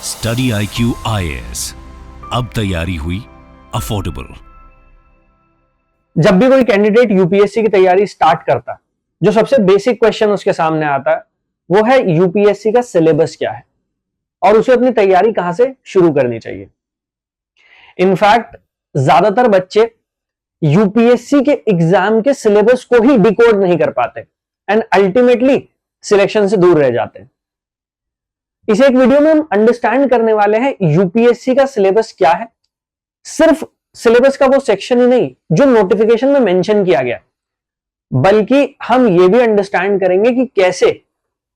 Study IQ IAS, अब तैयारी हुई अफोर्डेबल। जब भी कोई कैंडिडेट यूपीएससी की तैयारी स्टार्ट करता है, जो सबसे बेसिक क्वेश्चन उसके सामने आता है वो है यूपीएससी का सिलेबस क्या है और उसे अपनी तैयारी कहां से शुरू करनी चाहिए। इनफैक्ट ज्यादातर बच्चे यूपीएससी के एग्जाम के सिलेबस को ही डिकोड नहीं कर पाते एंड अल्टीमेटली सिलेक्शन से दूर रह जाते हैं। इस एक वीडियो में हम अंडरस्टैंड करने वाले हैं यूपीएससी का सिलेबस क्या है, सिर्फ सिलेबस का वो सेक्शन ही नहीं जो नोटिफिकेशन में मेंशन किया गया, बल्कि हम ये भी अंडरस्टैंड करेंगे कि कैसे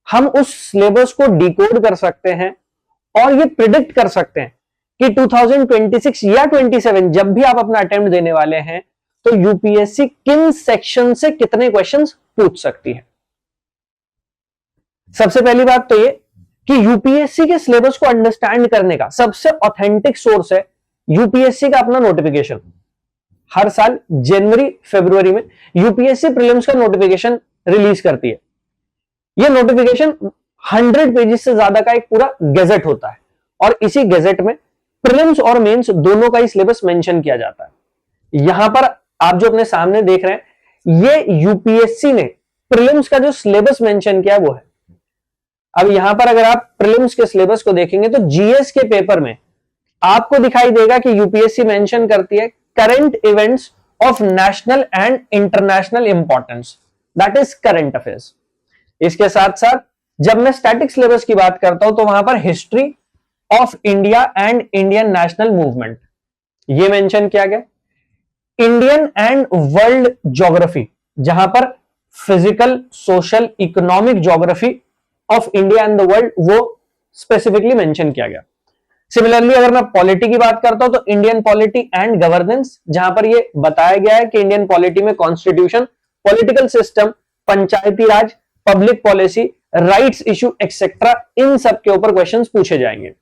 हम उस सिलेबस को डिकोड कर सकते हैं और ये प्रिडिक्ट कर सकते हैं कि 2026 या 27 जब भी आप अपना अटेम्प्ट देने वाले हैं तो यूपीएससी किन सेक्शन से कितने क्वेश्चंस पूछ सकती है। सबसे पहली बात तो ये कि यूपीएससी के सिलेबस को अंडरस्टैंड करने का सबसे ऑथेंटिक सोर्स है यूपीएससी का अपना नोटिफिकेशन। हर साल जनवरी फरवरी में यूपीएससी प्रीलिम्स का नोटिफिकेशन रिलीज करती है। यह नोटिफिकेशन 100 पेजेस से ज्यादा का एक पूरा गैजेट होता है और इसी गैजेट में प्रीलिम्स और मेंस दोनों का ही सिलेबस मेंशन किया जाता है। यहां पर आप जो अपने सामने देख रहे हैं ये यूपीएससी ने प्रीलिम्स का जो सिलेबस मेंशन किया वो है। अब यहां पर अगर आप प्रीलिम्स के सिलेबस को देखेंगे तो जीएस के पेपर में आपको दिखाई देगा कि यूपीएससी मेंशन करती है current events of national and international importance, that is current affairs. इसके साथ साथ जब मैं स्टैटिक सिलेबस की बात करता हूं तो वहां पर history of India and Indian national movement ये मेंशन किया गया। इंडियन एंड वर्ल्ड ज्योग्राफी, जहां पर physical, social, economic geography of India and the world वो स्पेसिफिकली मेंशन किया गया। सिमिलरली अगर मैं पॉलिटी की बात करता हूं तो इंडियन पॉलिटी एंड गवर्नेंस, जहां पर ये बताया गया है कि इंडियन पॉलिटी में constitution, political system, Panchayati Raj, public policy, rights issue etcetera, इन सब के ऊपर क्वेश्चंस पूछे जाएंगे।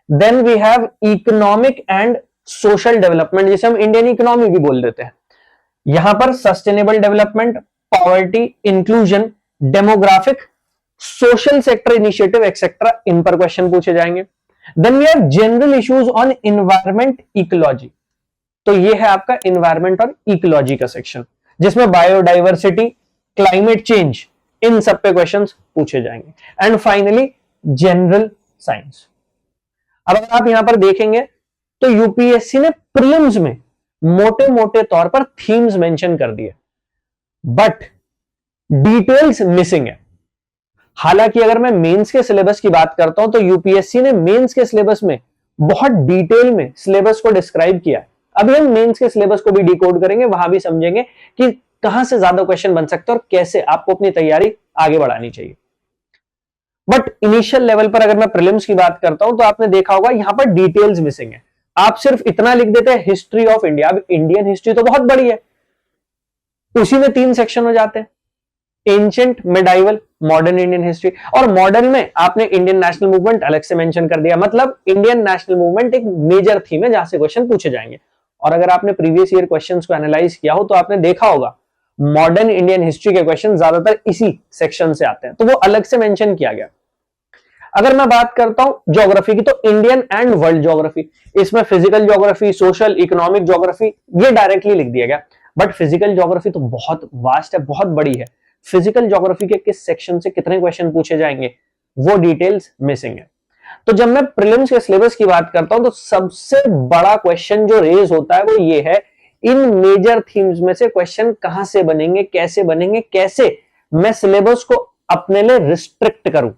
Then we have economic and social development, जिसे हम इंडियन इकोनॉमी भी बोल देते हैं। यहां पर sustainable development, poverty, inclusion, demographic, social sector initiative etcetera, इन पर क्वेश्चन पूछे जाएंगे। Then we have general issues on environment, ecology, तो ये है आपका एनवायरमेंट और इकोलॉजी का सेक्शन, जिसमें बायोडाइवर्सिटी, क्लाइमेट चेंज, इन सब पे क्वेश्चंस पूछे जाएंगे। And finally general science. अब अगर आप यहां पर देखेंगे तो यूपीएससी ने प्रीलिम्स में मोटे मोटे तौर पर थीम्स मेंशन कर दिए, बट डिटेल्स मिसिंग है। हालांकि अगर मैं मेंस के सिलेबस की बात करता हूं तो यूपीएससी ने मेंस के सिलेबस में बहुत डिटेल में सिलेबस को डिस्क्राइब किया है। अभी हम मेंस के सिलेबस को भी डिकोड करेंगे, वहां भी समझेंगे कि कहां से ज्यादा क्वेश्चन बन सकते हैं और कैसे आपको अपनी तैयारी आगे बढ़ानी चाहिए। बट इनिशियल लेवल पर अगर मैं प्रीलिम्स की बात करता हूं तो आपने देखा होगा यहां पर डिटेल्स मिसिंग है। आप सिर्फ इतना लिख देते हैं हिस्ट्री ऑफ इंडिया। अब इंडियन हिस्ट्री तो बहुत बड़ी है, उसी में 3 सेक्शन हो जाते हैं, ancient, medieval, modern Indian history. और मॉडर्न में आपने इंडियन नेशनल मूवमेंट अलग से मेंशन कर दिया, मतलब इंडियन नेशनल मूवमेंट एक मेजर थीम है जहां से क्वेश्चन पूछे जाएंगे। और अगर आपने प्रीवियस ईयर क्वेश्चंस को एनालाइज किया हो तो आपने देखा होगा मॉडर्न इंडियन हिस्ट्री के क्वेश्चन ज्यादातर इसी सेक्शन से आते हैं, तो वो अलग से मेंशन किया गया। अगर मैं बात करता हूं ज्योग्राफी की तो इंडियन एंड वर्ल्ड ज्योग्राफी, इसमें physical geography, social, economic geography ये डायरेक्टली लिख दिया गया। बट फिजिकल ज्योग्राफी तो बहुत वास्ट है, बहुत बड़ी है। फिजिकल ज्योग्राफी के किस सेक्शन से कितने क्वेश्चन पूछे जाएंगे वो डिटेल्स मिसिंग है। तो जब मैं प्रीलिम्स के सिलेबस की बात करता हूं तो सबसे बड़ा क्वेश्चन जो रेज होता है वो ये है, इन मेजर थीम्स में से क्वेश्चन कहां से बनेंगे, कैसे बनेंगे, कैसे मैं सिलेबस को अपने लिए रिस्ट्रिक्ट करूं,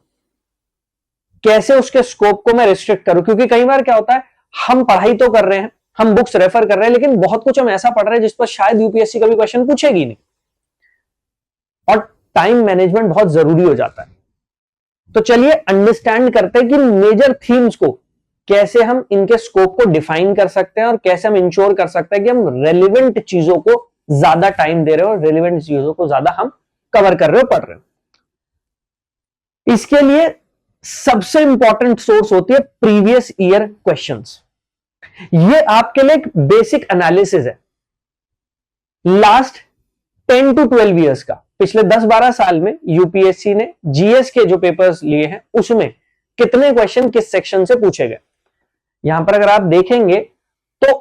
कैसे उसके स्कोप को मैं रिस्ट्रिक्ट करूं। क्योंकि कई बार क्या होता है, हम पढ़ाई तो कर रहे हैं, हम बुक्स रेफर कर रहे हैं, लेकिन बहुत कुछ हम ऐसा पढ़ रहे हैं जिस पर शायद यूपीएससी कभी क्वेश्चन पूछेगी नहीं, और टाइम मैनेजमेंट बहुत जरूरी हो जाता है। तो चलिए अंडरस्टैंड करते हैं कि मेजर थीम्स को कैसे हम इनके स्कोप को डिफाइन कर सकते हैं और कैसे हम इंश्योर कर सकते हैं कि हम रेलिवेंट चीजों को ज्यादा टाइम दे रहे हो, रेलिवेंट चीजों को ज्यादा हम कवर कर रहे हो, पढ़ रहे हो। इसके लिए सबसे इंपॉर्टेंट सोर्स होती है प्रीवियस ईयर क्वेश्चंस। ये आपके लिए एक बेसिक एनालिसिस है लास्ट 10 to 12 ईयर्स का। पिछले 10-12 साल में यूपीएससी ने जीएस के जो पेपर्स लिए हैं उसमें कितने क्वेश्चन किस सेक्शन से पूछे गए। यहां पर अगर आप देखेंगे तो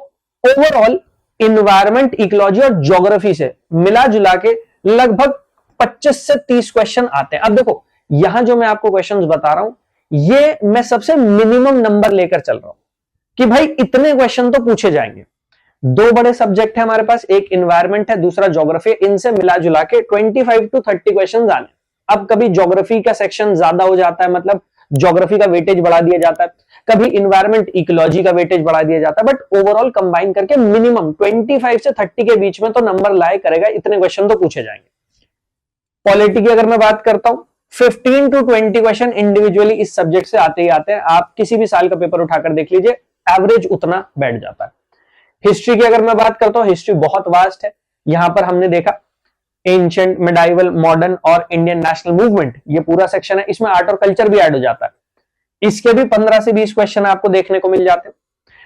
ओवरऑल इन्वायरमेंट, इकोलॉजी और ज्योग्राफी से मिला जुला के लगभग 25 से 30 क्वेश्चन आते हैं। अब देखो यहां जो मैं आपको क्वेश्चंस बता रहा हूं, ये मैं सबसे मिनिमम नंबर लेकर चल रहा हूं कि भाई इतने क्वेश्चन तो पूछे जाएंगे। दो बड़े सब्जेक्ट है हमारे पास, एक इन्वायरमेंट है, दूसरा ज्योग्राफी। इनसे मिला जुला के 25 to 30 क्वेश्चन आने। अब कभी ज्योग्राफी का सेक्शन ज्यादा हो जाता है, मतलब ज्योग्राफी का वेटेज बढ़ा दिया जाता है, कभी इन्वायरमेंट इकोलॉजी का वेटेज बढ़ा दिया जाता है, बट ओवरऑल कंबाइन करके मिनिमम 25 से 30 के बीच में तो नंबर लाए करेगा, इतने क्वेश्चन तो पूछे जाएंगे। पॉलिटी की अगर मैं बात करता हूं, 15 to 20 क्वेश्चन इंडिविजुअली इस सब्जेक्ट से आते ही आते हैं। आप किसी भी साल का पेपर उठाकर देख लीजिए, एवरेज उतना बैठ जाता है। हिस्ट्री की अगर मैं बात करता हूं, हिस्ट्री बहुत वास्ट है। यहां पर हमने देखा एंशिएंट, मिडाइवल, मॉडर्न और इंडियन नेशनल मूवमेंट, ये पूरा सेक्शन है। इसमें आर्ट और कल्चर भी ऐड हो जाता है। इसके भी 15 से 20 क्वेश्चन आपको देखने को मिल जाते हैं।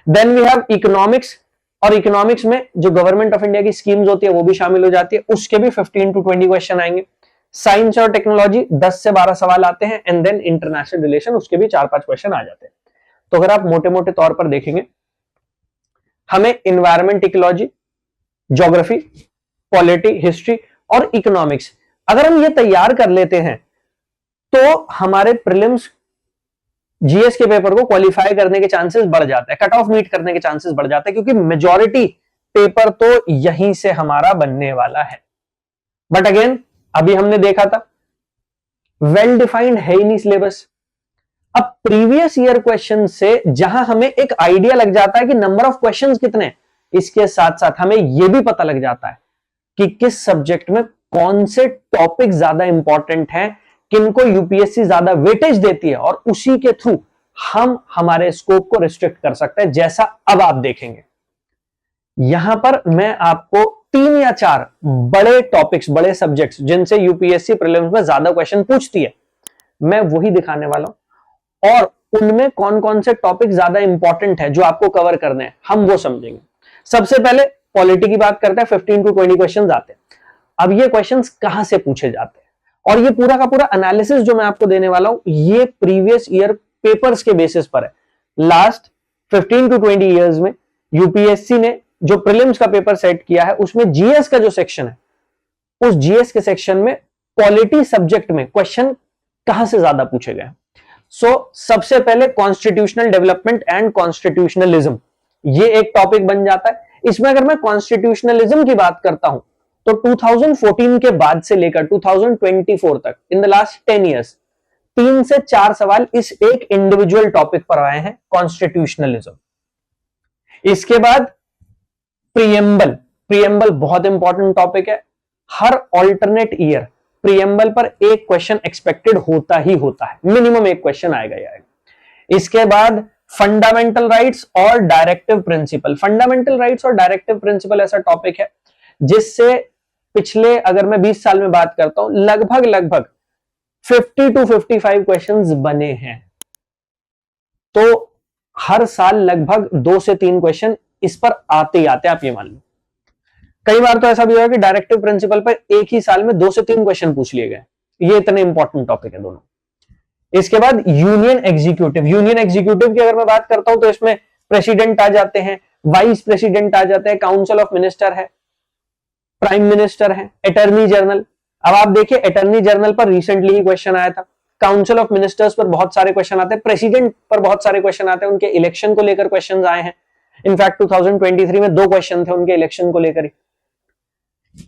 देन वी हैव इकोनॉमिक्स, और इकोनॉमिक्स में जो गवर्नमेंट ऑफ इंडिया की स्कीम्स होती है वो भी शामिल हो जाती है, उसके भी 15 to 20 क्वेश्चन आएंगे। साइंस और टेक्नोलॉजी 10 से 12 सवाल आते हैं, एंड देन इंटरनेशनल रिलेशन, उसके भी 4-5 क्वेश्चन आ जाते हैं। तो अगर आप मोटे मोटे तौर पर देखेंगे, हमें environment, ecology, geography, polity, history और इकोनॉमिक्स अगर हम ये तैयार कर लेते हैं तो हमारे प्रीलिम्स जीएस के पेपर को क्वालिफाई करने के चांसेस बढ़ जाते हैं, कट ऑफ मीट करने के चांसेस बढ़ जाते हैं, क्योंकि मेजॉरिटी पेपर तो यहीं से हमारा बनने वाला है। बट अगेन अभी हमने देखा था वेल डिफाइंड है ही नहीं सिलेबस। अब प्रीवियस ईयर क्वेश्चन से जहां हमें एक आइडिया लग जाता है कि नंबर ऑफ क्वेश्चंस कितने, इसके साथ साथ हमें यह भी पता लग जाता है कि किस सब्जेक्ट में कौन से टॉपिक ज्यादा इंपॉर्टेंट हैं, किनको यूपीएससी ज्यादा वेटेज देती है, और उसी के थ्रू हम हमारे स्कोप को रिस्ट्रिक्ट कर सकते हैं, जैसा अब आप देखेंगे। यहां पर मैं आपको 3 या 4 बड़े टॉपिक्स, बड़े सब्जेक्ट्स जिनसे यूपीएससी प्रीलिम्स में ज्यादा क्वेश्चन पूछती है, मैं वही दिखाने वाला हूं, और उनमें कौन कौन से टॉपिक ज्यादा इंपॉर्टेंट है जो आपको कवर करने हैं, हम वो समझेंगे। सबसे पहले पॉलिटी की बात करते हैं। 15 to 20 क्वेश्चन आते हैं। अब ये क्वेश्चंस कहां से पूछे जाते हैं, और ये पूरा का पूरा एनालिसिस जो मैं आपको देने वाला हूं, ये प्रीवियस ईयर पेपर्स के बेसिस पर है। लास्ट 15 to 20 इयर्स में यूपीएससी ने जो प्रीलिम्स का पेपर सेट किया है, उसमें जीएस का जो सेक्शन है, उस जीएस के सेक्शन में पॉलिटी सब्जेक्ट में क्वेश्चन कहां से ज्यादा पूछे गए। सो सबसे पहले कॉन्स्टिट्यूशनल डेवलपमेंट एंड कॉन्स्टिट्यूशनलिज्म, ये एक टॉपिक बन जाता है। इसमें अगर मैं कॉन्स्टिट्यूशनलिज्म की बात करता हूं तो 2014 के बाद से लेकर 2024 तक, इन द लास्ट 10 इयर्स, 3 से 4 सवाल इस एक इंडिविजुअल टॉपिक पर आए हैं, कॉन्स्टिट्यूशनलिज्म। इसके बाद प्रीएम्बल, प्रीएम्बल बहुत इंपॉर्टेंट टॉपिक है। हर ऑल्टरनेट ईयर प्रीएम्बल पर एक क्वेश्चन एक्सपेक्टेड होता ही होता है, मिनिमम एक क्वेश्चन आएगा ही आएगा। इसके बाद फंडामेंटल राइट्स और डायरेक्टिव प्रिंसिपल। फंडामेंटल राइट्स और डायरेक्टिव प्रिंसिपल ऐसा टॉपिक है जिससे पिछले, अगर मैं 20 साल में बात करता हूं, लगभग 50 to 55 क्वेश्चंस बने हैं। तो हर साल लगभग 2 से 3 क्वेश्चन इस पर आते ही आते हैं, आप ये मान लो। कई बार तो ऐसा भी हुआ कि डायरेक्टिव प्रिंसिपल पर एक ही साल में 2 से 3 क्वेश्चन पूछ लिए गए। ये इतने इंपॉर्टेंट टॉपिक है दोनों। इसके बाद यूनियन एग्जीक्यूटिव। यूनियन एग्जीक्यूटिव की अगर मैं बात करता हूं तो इसमें प्रेसिडेंट आ जाते हैं, वाइस प्रेसिडेंट आ जाते हैं, काउंसिल ऑफ मिनिस्टर है, प्राइम मिनिस्टर है, अटॉर्नी जनरल। अब आप देखिए अटॉर्नी जनरल पर रिसेंटली ही क्वेश्चन आया था, काउंसिल ऑफ मिनिस्टर्स पर बहुत सारे क्वेश्चन आते हैं, प्रेसिडेंट पर बहुत सारे क्वेश्चन आते हैं, उनके इलेक्शन को लेकर क्वेश्चन आए हैं। इनफैक्ट 2023 में 2 क्वेश्चन थे उनके इलेक्शन को लेकर ही।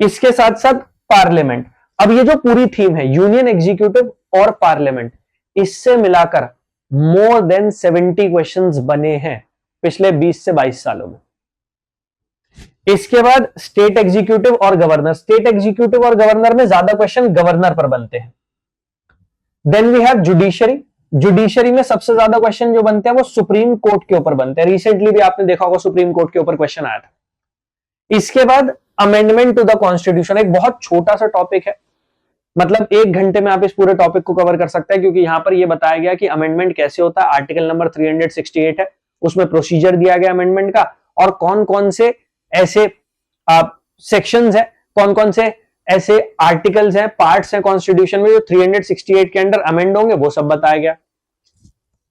इसके साथ साथ पार्लियामेंट। अब ये जो पूरी थीम है यूनियन एग्जीक्यूटिव और पार्लियामेंट, इससे मिलाकर मोर देन 70 क्वेश्चंस बने हैं पिछले 20 से 22 सालों में। इसके बाद स्टेट एग्जीक्यूटिव और गवर्नर। स्टेट एग्जीक्यूटिव और गवर्नर में ज्यादा क्वेश्चन गवर्नर पर बनते हैं। Then we have judiciary. Judiciary में सबसे ज्यादा क्वेश्चन जो बनते हैं वो सुप्रीम कोर्ट के ऊपर बनते हैं। रिसेंटली भी आपने देखा होगा सुप्रीम कोर्ट के ऊपर क्वेश्चन आया था। इसके बाद अमेंडमेंट टू द कॉन्स्टिट्यूशन, एक बहुत छोटा सा टॉपिक है, मतलब 1 घंटे में आप इस पूरे टॉपिक को कवर कर सकते हैं, क्योंकि यहां पर यह बताया गया कि अमेंडमेंट कैसे होता है। आर्टिकल नंबर 368 है, उसमें प्रोसीजर दिया गया अमेंडमेंट का, और कौन कौन से ऐसे सेक्शंस है, कौन कौन से ऐसे आर्टिकल्स हैं, पार्ट्स हैं कॉन्स्टिट्यूशन में जो 368 के अंडर अमेंड होंगे, वो सब बताया गया।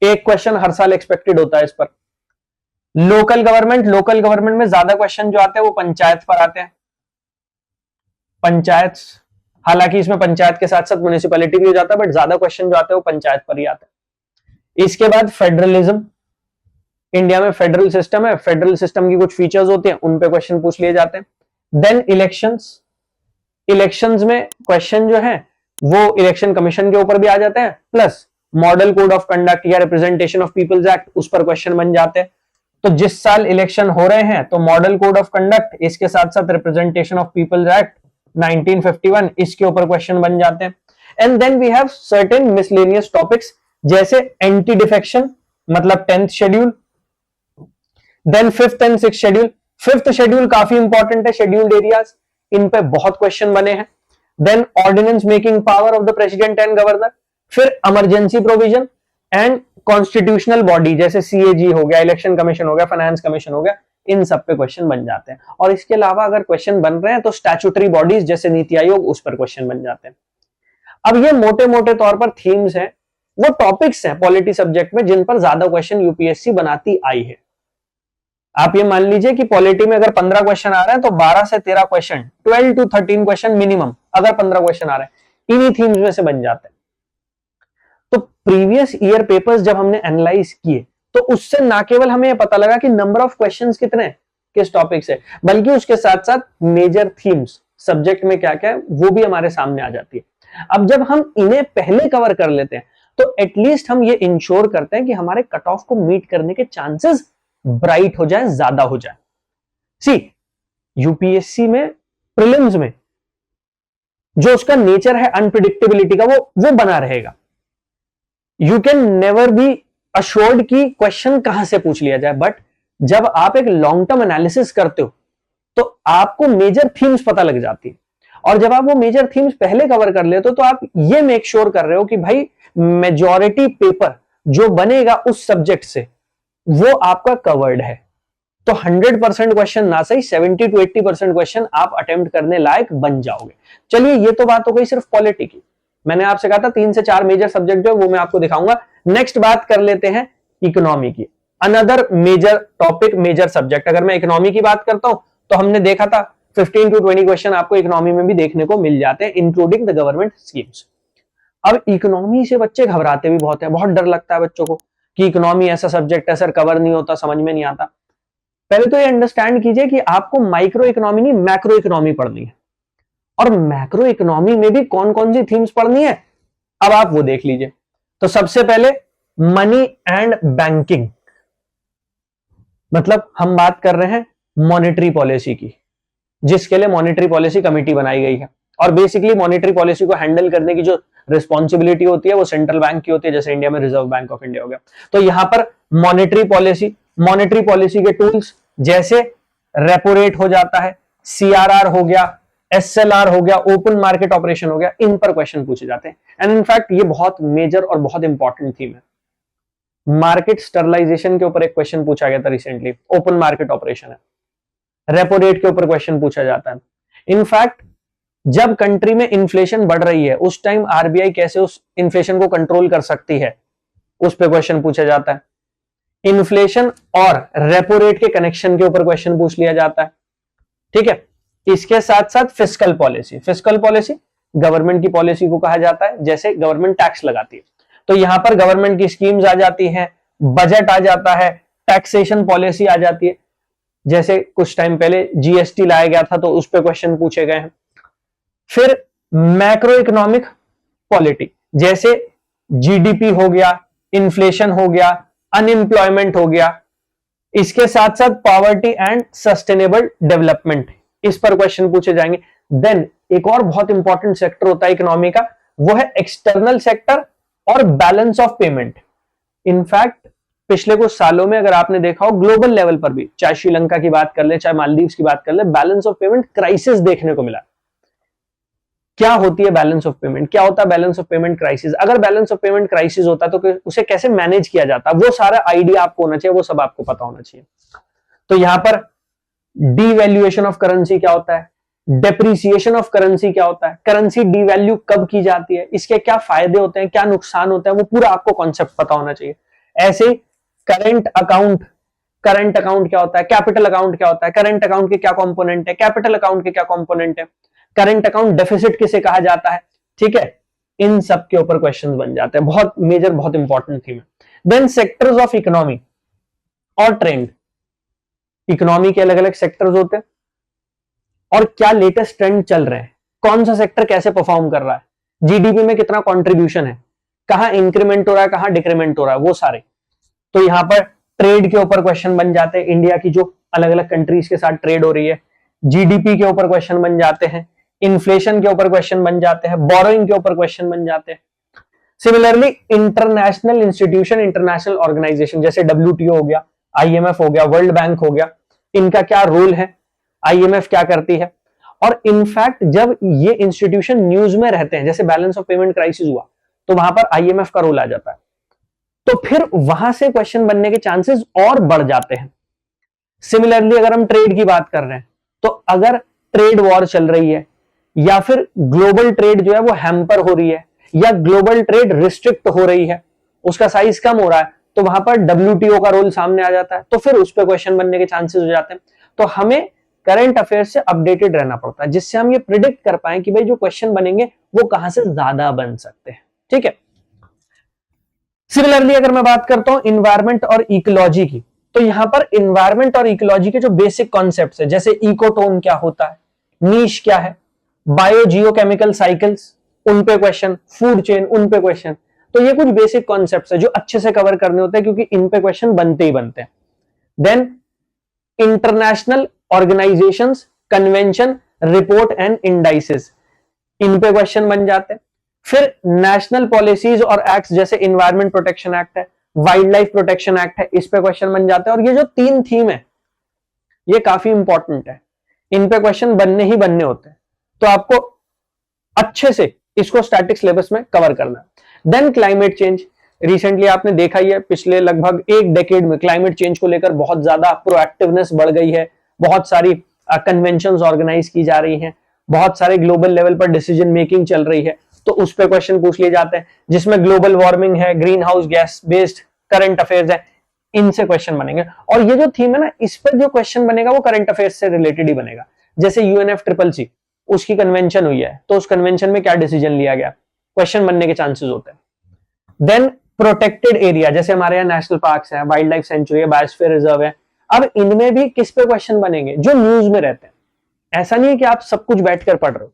एक क्वेश्चन हर साल एक्सपेक्टेड होता है इस पर। लोकल गवर्नमेंट में ज्यादा क्वेश्चन जो आते हैं वो पंचायत पर आते हैं। पंचायत, हालांकि इसमें पंचायत के साथ साथ म्युनिसिपैलिटी भी हो जाता है, बट ज्यादा क्वेश्चन जो आते हैं वो पंचायत पर ही आते हैं। इसके बाद फेडरलिज्म, इंडिया में फेडरल सिस्टम है, फेडरल सिस्टम की कुछ फीचर्स होते हैं, उन पे क्वेश्चन पूछ लिए जाते हैं। देन इलेक्शंस, इलेक्शंस में क्वेश्चन जो है वो इलेक्शन कमीशन के ऊपर भी आ जाते हैं, plus model code of conduct या रिप्रेजेंटेशन ऑफ पीपल्स एक्ट, उस पर क्वेश्चन बन जाते हैं। तो जिस साल इलेक्शन हो रहे हैं तो मॉडल कोड ऑफ कंडक्ट, इसके साथ साथ रिप्रेजेंटेशन ऑफ पीपल्स एक्ट 1951, इसके ऊपर क्वेश्चन बन जाते हैं। And then we have certain miscellaneous topics जैसे एंटी डिफेक्शन, मतलब 10th schedule, then 5th and 6th schedule. 5th schedule काफी इंपॉर्टेंट है, शेड्यूल्ड एरियाज, इन पे बहुत क्वेश्चन बने हैं। Then ordinance making power of the president and governor, फिर emergency provision and constitutional body जैसे सीएजी हो गया, इलेक्शन कमीशन हो गया, फाइनेंस कमीशन हो गया, इन सब पे क्वेश्चन बन जाते हैं। और इसके अलावा अगर क्वेश्चन बन रहे हैं तो स्टैट्यूटरी बॉडीज जैसे नीति आयोग, उस पर क्वेश्चन बन जाते हैं। अब ये मोटे मोटे तौर पर थीम्स हैं, वो टॉपिक्स हैं पॉलिटी सब्जेक्ट में जिन पर ज्यादा क्वेश्चन यूपीएससी बनाती आई है। आप ये मान लीजिए कि पॉलिटी में अगर 15 क्वेश्चन आ रहे हैं तो 12 से 13 क्वेश्चन, 12 to 13 क्वेश्चन मिनिमम, अगर 15 क्वेश्चन आ रहे हैं इन्हीं थीम्स में से बन जाते हैं। तो प्रीवियस ईयर पेपर्स जब हमने एनालाइज किए तो उससे ना केवल हमें पता लगा कि नंबर ऑफ क्वेश्चंस कितने हैं किस टॉपिक से, बल्कि उसके साथ साथ मेजर थीम्स सब्जेक्ट में क्या क्या है वो भी हमारे सामने आ जाती है। अब जब हम इन्हें पहले कवर कर लेते हैं तो एटलीस्ट हम ये इंश्योर करते हैं कि हमारे कट ऑफ को मीट करने के चांसेस ब्राइट हो जाए, ज्यादा हो जाए। सी यूपीएससी में प्रीलिम्स में जो उसका नेचर है अनप्रिडिक्टेबिलिटी का, वो बना रहेगा। You can never be assured कि क्वेश्चन कहां से पूछ लिया जाए, बट जब आप एक लॉन्ग टर्म एनालिसिस करते हो तो आपको मेजर थीम्स पता लग जाती है, और जब आप वो मेजर थीम्स पहले कवर कर लेते हो तो आप ये मेक श्योर कर रहे हो कि भाई मेजॉरिटी पेपर जो बनेगा उस सब्जेक्ट से वो आपका कवर्ड है। तो 100% क्वेश्चन ना सही 70 to 80% क्वेश्चन आप अटेम्प्ट करने लायक बन जाओगे। चलिए ये तो बात हो गई सिर्फ पॉलिटी की। मैंने आपसे कहा था 3 से 4 मेजर सब्जेक्ट जो वो मैं आपको दिखाऊंगा। नेक्स्ट बात कर लेते हैं इकोनॉमी की, another major topic, major subject. अगर मैं इकोनॉमी की बात करता हूं तो हमने देखा था 15 to 20 क्वेश्चन आपको इकोनॉमी में भी देखने को मिल जाते हैं, इंक्लूडिंग द गवर्नमेंट स्कीम्स। अब इकोनॉमी से बच्चे घबराते भी बहुत है, बहुत डर लगता है बच्चों को कि इकोनॉमी ऐसा सब्जेक्ट है सर, कवर नहीं होता, समझ में नहीं आता। पहले तो ये अंडरस्टैंड कीजिए कि आपको माइक्रो इकोनॉमी नहीं मैक्रो इकोनॉमी पढ़नी है, और मैक्रो इकोनॉमी में भी कौन कौन सी थीम्स पढ़नी है अब आप वो देख लीजिए। तो सबसे पहले मनी एंड बैंकिंग, मतलब हम बात कर रहे हैं मॉनेटरी पॉलिसी की, जिसके लिए मॉनेटरी पॉलिसी कमेटी बनाई गई है। और बेसिकली मॉनेटरी पॉलिसी को हैंडल करने की जो रिस्पॉन्सिबिलिटी होती है वो सेंट्रल बैंक की होती है, जैसे इंडिया में रिजर्व बैंक ऑफ इंडिया हो गया। तो यहां पर मॉनेटरी पॉलिसी के टूल्स जैसे रेपो रेट हो जाता है, सीआरआर हो गया, एसएलआर हो गया, ओपन मार्केट ऑपरेशन हो गया, इन पर क्वेश्चन पूछे जाते हैं। एंड इनफैक्ट ये बहुत मेजर और बहुत इंपॉर्टेंट थीम है। मार्केट स्टरलाइजेशन के ऊपर एक क्वेश्चन पूछा गया था रिसेंटली, ओपन मार्केट ऑपरेशन है। रेपो रेट के ऊपर क्वेश्चन पूछा जाता है। इनफैक्ट जब कंट्री में इन्फ्लेशन बढ़ रही है उस टाइम आरबीआई कैसे उस इन्फ्लेशन को कंट्रोल कर सकती है, उस पर क्वेश्चन पूछा जाता है। इन्फ्लेशन और रेपो रेट के कनेक्शन के ऊपर क्वेश्चन पूछ लिया जाता है। ठीक है, इसके साथ साथ फिस्कल पॉलिसी गवर्नमेंट की पॉलिसी को कहा जाता है, जैसे गवर्नमेंट टैक्स लगाती है तो यहां पर गवर्नमेंट की स्कीम्स आ जाती हैं, बजट आ जाता है, टैक्सेशन पॉलिसी आ जाती है। जैसे कुछ टाइम पहले जीएसटी लाया गया था तो उस पर क्वेश्चन पूछे गए हैं। फिर मैक्रो इकोनॉमिक पॉलिटी, जैसे जीडीपी हो गया, इन्फ्लेशन हो गया, अनएम्प्लॉयमेंट हो गया, इसके साथ साथ पॉवर्टी एंड सस्टेनेबल डेवलपमेंट, इस पर क्वेश्चन पूछे जाएंगे। देन एक और बहुत इंपॉर्टेंट सेक्टर होता है इकोनॉमी का, वो है एक्सटर्नल सेक्टर और बैलेंस ऑफ पेमेंट। इनफैक्ट पिछले कुछ सालों में अगर आपने देखा हो ग्लोबल लेवल पर भी, चाहे श्रीलंका की बात कर ले, चाहे मालदीव्स की बात कर ले, बैलेंस ऑफ पेमेंट क्राइसिस देखने को मिला। क्या होती है बैलेंस ऑफ पेमेंट, क्या होता है बैलेंस ऑफ पेमेंट क्राइसिस, अगर बैलेंस ऑफ पेमेंट क्राइसिस होता है तो उसे कैसे मैनेज किया जाता है, वो सारा आइडिया आपको होना चाहिए, वो सब आपको पता होना चाहिए। तो यहां पर डीवैल्यूएशन ऑफ करेंसी क्या होता है, डेप्रिसिएशन ऑफ करेंसी क्या होता है, करेंसी डीवैल्यू कब की जाती है, इसके क्या फायदे होते हैं, क्या नुकसान होता है, वो पूरा आपको कॉन्सेप्ट पता होना चाहिए। ऐसे करंट अकाउंट, करंट अकाउंट क्या होता है, कैपिटल अकाउंट क्या होता है, करंट अकाउंट के क्या कंपोनेंट है, कैपिटल अकाउंट के क्या कंपोनेंट है, करंट अकाउंट डेफिसिट किसे कहा जाता है, ठीक है, इन सब के ऊपर क्वेश्चंस बन जाते हैं। बहुत मेजर, बहुत इंपॉर्टेंट थीम है। देन सेक्टर्स ऑफ इकोनॉमी और ट्रेंड, इकोनॉमी के अलग अलग सेक्टर्स होते हैं और क्या लेटेस्ट ट्रेंड चल रहे हैं, कौन सा सेक्टर कैसे परफॉर्म कर रहा है, जीडीपी में कितना कंट्रीब्यूशन है, कहां इंक्रीमेंट हो रहा है, कहां डिक्रीमेंट हो रहा है, वो सारे। तो यहां पर ट्रेड के ऊपर क्वेश्चन बन जाते हैं, इंडिया की जो अलग अलग कंट्रीज के साथ ट्रेड हो रही है, जीडीपी के ऊपर क्वेश्चन बन जाते हैं, इन्फ्लेशन के ऊपर क्वेश्चन बन जाते हैं, बोरोइंग के ऊपर क्वेश्चन बन जाते हैं। Similarly international institution, international organisation जैसे WTO हो गया, IMF हो गया, वर्ल्ड बैंक हो गया, इनका क्या रोल है, IMF क्या करती है। और इनफैक्ट जब ये इंस्टीट्यूशन न्यूज में रहते हैं, जैसे बैलेंस ऑफ पेमेंट क्राइसिस हुआ तो वहां पर IMF का रोल आ जाता है, तो फिर वहां से क्वेश्चन बनने के चांसेस और बढ़ जाते हैं। सिमिलरली अगर हम ट्रेड की बात कर रहे हैं, तो अगर ट्रेड वॉर चल रही है या फिर ग्लोबल ट्रेड जो है वो हैम्पर हो रही है या ग्लोबल ट्रेड रिस्ट्रिक्ट हो रही है, उसका साइज कम हो रहा है, तो वहां पर WTO का रोल सामने आ जाता है, तो फिर उस पर क्वेश्चन बनने के चांसेस हो जाते हैं। तो हमें करंट अफेयर से अपडेटेड रहना पड़ता है, जिससे हम ये प्रिडिक्ट कर पाए कि भाई जो क्वेश्चन बनेंगे वो कहां से ज्यादा बन सकते हैं, ठीक है। सिमिलरली अगर मैं बात करता हूं इन्वायरमेंट और इकोलॉजी की, तो यहां पर इन्वायरमेंट और इकोलॉजी के जो बेसिक कॉन्सेप्ट्स है, जैसे इकोटोन क्या होता है, नीश क्या है, बायो जियोकेमिकल साइकिल्स, उन पे क्वेश्चन, फूड चेन, उन पे क्वेश्चन। तो ये कुछ बेसिक कॉन्सेप्ट्स है जो अच्छे से कवर करने होते हैं, क्योंकि इन पे क्वेश्चन बनते ही बनते हैं। Then international organisations, convention, report and indices, इन पे क्वेश्चन बन जाते हैं। फिर नेशनल पॉलिसीज और एक्ट्स, जैसे इन्वायरमेंट प्रोटेक्शन एक्ट है, वाइल्ड लाइफ प्रोटेक्शन एक्ट है, इस पे क्वेश्चन बन जाते हैं। और ये जो 3 थीम है ये काफी इंपॉर्टेंट है, इन पे क्वेश्चन बनने ही बनने होते हैं, तो आपको अच्छे से इसको स्टैटिक सिलेबस में कवर करना है। देन क्लाइमेट चेंज, रिसेंटली आपने देखा ही है, पिछले लगभग 1 डेकेड में क्लाइमेट चेंज को लेकर बहुत ज्यादा प्रोएक्टिवनेस बढ़ गई है, बहुत सारी कन्वेंशंस ऑर्गेनाइज की जा रही हैं, बहुत सारे ग्लोबल लेवल पर डिसीजन मेकिंग चल रही है, तो उस पर क्वेश्चन पूछ लिए जाते हैं, जिसमें ग्लोबल वार्मिंग है, green house gas based current affairs है, इनसे क्वेश्चन बनेंगे। और ये जो थीम है ना, इस पर जो क्वेश्चन बनेगा वो करंट अफेयर्स से रिलेटेड ही बनेगा। जैसे UNFCCC, उसकी कन्वेंशन हुई है, तो उस कन्वेंशन में क्या डिसीजन लिया गया, क्वेश्चन बनने के चांसेस होते हैं। देन प्रोटेक्टेड एरिया, जैसे हमारे यहाँ नेशनल पार्क्स हैं, वाइल्ड लाइफ सेंचुरी है, बायोस्फीयर रिजर्व है, अब इनमें भी किस पे क्वेश्चन बनेंगे, जो न्यूज में रहते हैं। ऐसा नहीं है कि आप सब कुछ बैठकर पढ़ रहे हो,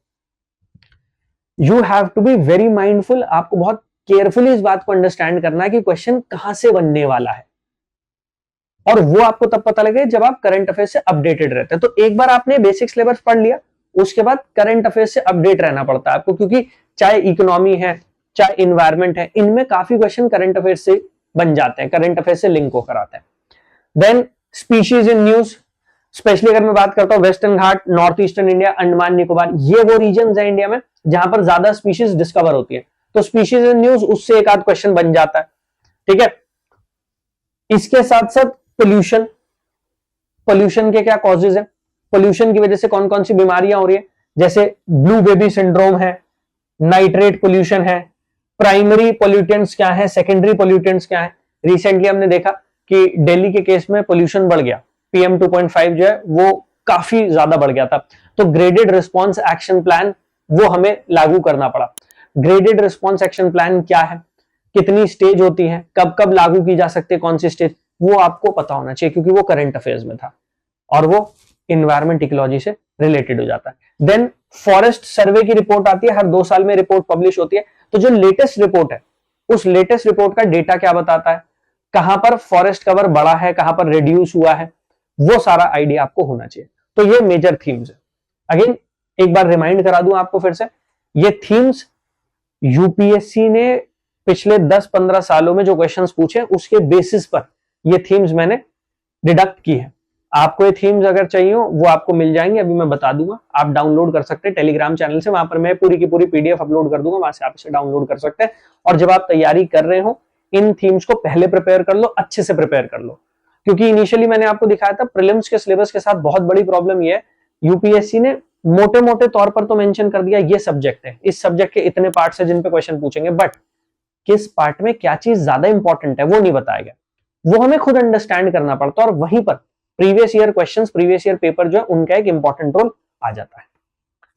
you have to be very mindful, आपको बहुत केयरफुली इस बात को अंडरस्टैंड करना है कि क्वेश्चन कहां से बनने वाला है, और वो आपको तब पता लगे जब आप करंट अफेयर से अपडेटेड रहते हैं। तो एक बार आपने बेसिक सिलेबस पढ़ लिया, उसके बाद करंट अफेयर से अपडेट रहना पड़ता है आपको, क्योंकि चाहे इकोनॉमी है चाहे इन्वायरमेंट है, इनमें काफी क्वेश्चन करंट अफेयर से बन जाते हैं, करंट अफेयर से लिंक होकर आते हैं। Then species in news, specially अगर मैं बात करता हूं Western Ghat, north eastern India, Andaman Nicobar, ये वो रीजन है इंडिया में जहां पर ज्यादा स्पीशीज डिस्कवर होती है, तो स्पीशीज इन न्यूज, उससे एक आध क्वेश्चन बन जाता है, ठीक है। इसके साथ साथ पोल्यूशन, पोल्यूशन के क्या कॉजेज है, पोल्यूशन की वजह से कौन कौन सी बीमारियां हो रही है, जैसे ब्लू बेबी सिंड्रोम है, नाइट्रेट पोल्यूशन है, प्राइमरी पोल्यूटेंट्स क्या है, सेकेंडरी पोल्यूटेंट्स क्या है। रिसेंटली हमने देखा कि दिल्ली के केस में पोल्यूशन बढ़ गया, PM 2.5 जो है वो काफी ज्यादा बढ़ गया था, तो ग्रेडेड रिस्पॉन्स एक्शन प्लान वो हमें लागू करना पड़ा। ग्रेडेड रिस्पॉन्स एक्शन प्लान क्या है, कितनी स्टेज होती है, कब कब लागू की जा सकती है, कौन सी स्टेज, वो आपको पता होना चाहिए, क्योंकि वो करंट अफेयर्स में था और वो इन्वायरमेंट इकोलॉजी से रिलेटेड हो जाता है। देन फॉरेस्ट सर्वे की रिपोर्ट आती है, हर 2 साल में रिपोर्ट पब्लिश होती है, तो जो लेटेस्ट रिपोर्ट है उस लेटेस्ट रिपोर्ट का डेटा क्या बताता है, कहां पर फॉरेस्ट कवर बढ़ा है, कहां पर रिड्यूस हुआ है, वो सारा आइडिया आपको होना चाहिए। तो ये मेजर थीम्स है। अगेन एक बार रिमाइंड करा दूं आपको फिर से, ये थीम्स यूपीएससी ने पिछले 10-15 सालों में जो क्वेश्चंस पूछे उसके बेसिस पर ये थीम्स मैंने डिडक्ट की है। आपको ये थीम्स अगर चाहिए हो वो आपको मिल जाएंगे, अभी मैं बता दूंगा, आप डाउनलोड कर सकते हैं टेलीग्राम चैनल से, वहां पर मैं पूरी की पूरी PDF अपलोड कर दूंगा, वहां से आप इसे डाउनलोड कर सकते हैं। और जब आप तैयारी कर रहे हो इन थीम्स को पहले प्रिपेयर कर लो, अच्छे से प्रिपेयर कर लो, क्योंकि इनिशियली मैंने आपको दिखाया था प्रीलिम्स के सिलेबस के साथ बहुत बड़ी प्रॉब्लम ये है, यूपीएससी ने मोटे मोटे तौर पर तो मेंशन कर दिया ये सब्जेक्ट है, इस सब्जेक्ट के इतने पार्ट्स है जिन पे क्वेश्चन पूछेंगे, बट किस पार्ट में क्या चीज ज्यादा इंपॉर्टेंट है वो नहीं बताया गया, वो हमें खुद अंडरस्टैंड करना पड़ता है और वहीं पर previous year questions, previous year paper जो है उनका एक इंपॉर्टेंट रोल आ जाता है।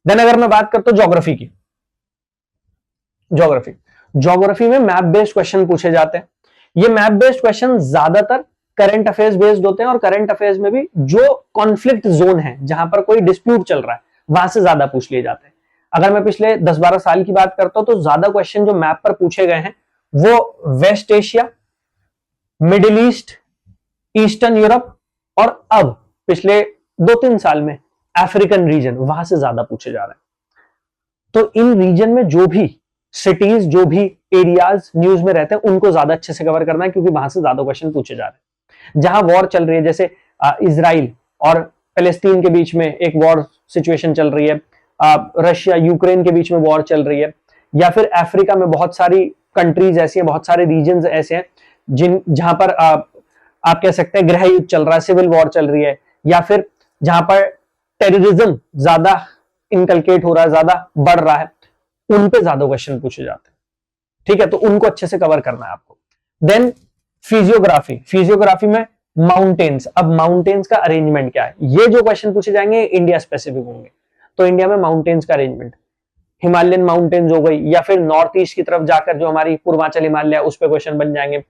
देन अगर मैं बात करता हूं ज्योग्राफी की, ज्योग्राफी में मैप बेस्ड क्वेश्चन पूछे जाते हैं। ये मैप बेस्ड क्वेश्चन ज्यादातर करंट अफेयर्स बेस्ड होते हैं और करंट अफेयर्स में भी जो कॉन्फ्लिक्ट जोन है, जहां पर कोई डिस्प्यूट चल रहा है, वहां से ज्यादा पूछ लिए जाते हैं। अगर मैं पिछले 10-12 साल की बात करता हूं तो ज्यादा क्वेश्चन जो मैप पर पूछे गए हैं वो West Asia, Middle East, Eastern Europe और अब पिछले 2-3 साल में अफ्रीकन रीजन, वहां से ज्यादा पूछे जा रहे हैं। तो इन रीजन में जो भी सिटीज, जो भी एरियाज न्यूज में रहते हैं उनको ज्यादा अच्छे से कवर करना है, क्योंकि वहां से ज्यादा क्वेश्चन पूछे जा रहे हैं। जहां वॉर चल रही है, जैसे इजराइल और फलस्तीन के बीच में एक वॉर सिचुएशन चल रही है, रशिया यूक्रेन के बीच में वॉर चल रही है, या फिर अफ्रीका में बहुत सारी कंट्रीज ऐसी हैं, बहुत सारे रीजन ऐसे हैं जहां पर आप कह सकते हैं गृह युद्ध चल रहा है, सिविल वॉर चल रही है, या फिर जहां पर टेररिज्म ज्यादा इनकलकेट हो रहा है, ज्यादा बढ़ रहा है, उन पे ज्यादा क्वेश्चन पूछे जाते हैं। ठीक है, तो उनको अच्छे से कवर करना है आपको। देन फिजियोग्राफी में माउंटेन्स, अब माउंटेन्स का अरेंजमेंट क्या है, ये जो क्वेश्चन पूछे जाएंगे इंडिया स्पेसिफिक होंगे। तो इंडिया में माउंटेन्स का अरेंजमेंट, हिमालयन माउंटेन्स हो गई, या फिर नॉर्थ ईस्ट की तरफ जाकर जो हमारी पूर्वांचल हिमालय उस पर क्वेश्चन बन जाएंगे।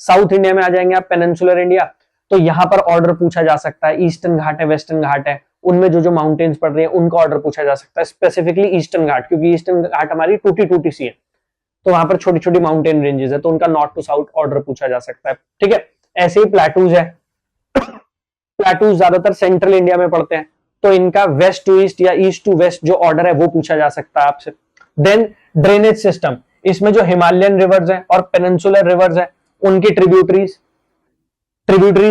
साउथ इंडिया में आ जाएंगे आप, पेनिनसुलर इंडिया, तो यहां पर ऑर्डर पूछा जा सकता है। ईस्टर्न घाट है, वेस्टर्न घाट है, उनमें जो जो माउंटेन्स पड़ रही है उनका ऑर्डर पूछा जा सकता है। स्पेसिफिकली ईस्टर्न घाट, क्योंकि ईस्टर्न घाट हमारी टूटी टूटी सी है, तो वहां पर छोटी छोटी माउंटेन रेंजेस है, तो उनका नॉर्थ टू साउथ ऑर्डर पूछा जा सकता है। ठीक है, ऐसे ही प्लेटूज है, प्लेटूज ज्यादातर सेंट्रल इंडिया में पड़ते हैं, तो इनका वेस्ट टू ईस्ट या ईस्ट टू वेस्ट जो ऑर्डर है वो पूछा जा सकता है आपसे। देन ड्रेनेज सिस्टम, इसमें जो हिमालयन रिवर्स है और पेनिनसुलर रिवर्स है उनकी ट्रिब्यूटरीज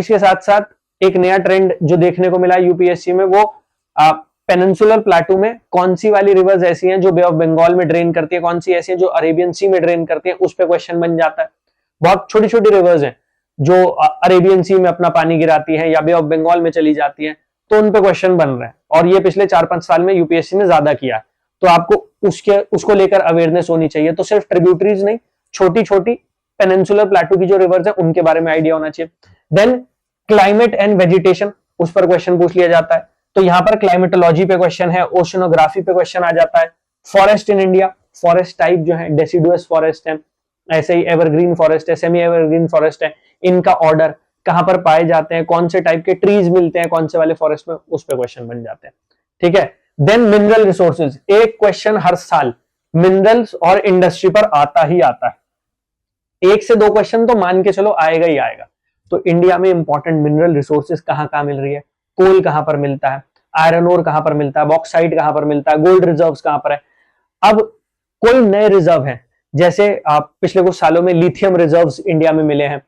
के साथ साथ एक नया ट्रेंड जो देखने को मिला यूपीएससी में, वो पेनिनसुलर प्लेटू में कौन सी वाली रिवर्स ऐसी हैं जो बे ऑफ बंगाल में ड्रेन करती है, कौन सी ऐसी हैं जो अरेबियन सी में ड्रेन करती है, उस पर क्वेश्चन बन जाता है। बहुत छोटी छोटी रिवर्स हैं जो अरेबियन सी में अपना पानी गिराती है या बे ऑफ बंगाल में चली जाती है, तो उन पे क्वेश्चन बन रहे हैं, और ये पिछले 4-5 साल में यूपीएससी ने ज्यादा किया है। तो आपको उसको लेकर अवेयरनेस होनी चाहिए। तो सिर्फ ट्रिब्यूटरीज नहीं, छोटी छोटी पेनिनसुलर प्लेटू की जो रिवर्स है उनके बारे में आइडिया होना चाहिए। देन क्लाइमेट एंड वेजिटेशन, उस पर क्वेश्चन पूछ लिया जाता है, तो यहां पर क्लाइमेटोलॉजी पे क्वेश्चन है, ओशनोग्राफी पे क्वेश्चन आ जाता है। Forest in India, forest type जो है डेसिडुअस फॉरेस्ट है, ऐसे ही एवरग्रीन फॉरेस्ट है, सेमी एवरग्रीन फॉरेस्ट है, इनका ऑर्डर कहां पर पाए जाते हैं, कौन से टाइप के ट्रीज मिलते हैं कौन से वाले फॉरेस्ट में, उस पर क्वेश्चन बन जाते हैं। ठीक है, देन मिनरल रिसोर्सेज, एक क्वेश्चन हर साल मिनरल्स और इंडस्ट्री पर आता ही आता है। 1 से 2 क्वेश्चन तो मान के चलो आएगा ही आएगा। तो इंडिया में इंपॉर्टेंट मिनरल रिसोर्सेज कहां कहां मिल रही है, कोल कहां पर मिलता है, आयरन ओर कहां पर मिलता है, बॉक्साइट कहां पर मिलता है, गोल्ड रिजर्व्स कहां पर है। अब कोई नए रिजर्व है, जैसे पिछले कुछ सालों में लिथियम रिजर्व्स इंडिया में मिले हैं,